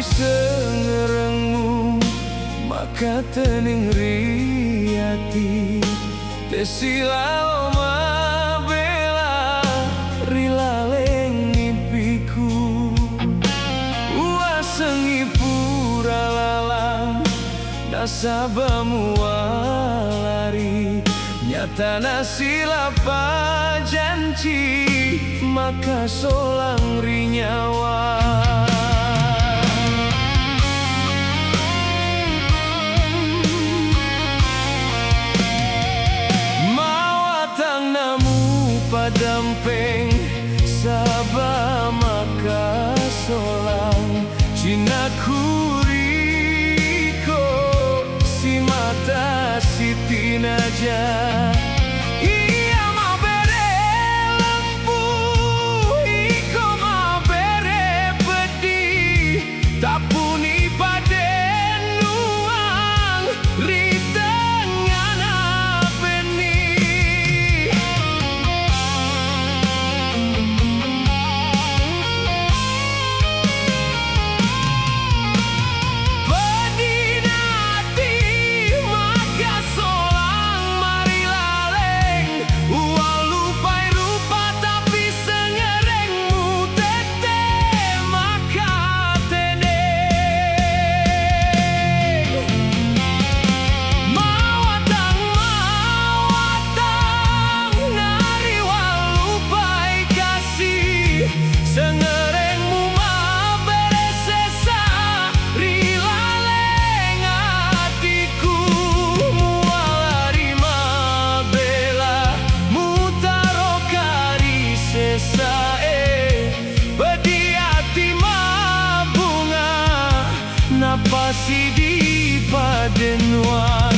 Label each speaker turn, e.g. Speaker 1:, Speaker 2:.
Speaker 1: sengerengmu maka tening riati tesila oma bela rilaleng impiku uasengi pura lalang nasabamu walari nyata nasilapa janji maka solang rinyawa. Dampeng sabah maka solang Cina kuriko si mata si tinaja iya ma bere lempu iko ma bere pedih tak puni paden nuang ritengana sengerengmu ma beresesa rilaleng hatiku mualari ma bela mutaro kari sesa pedih hati ma bunga napasi di padenwa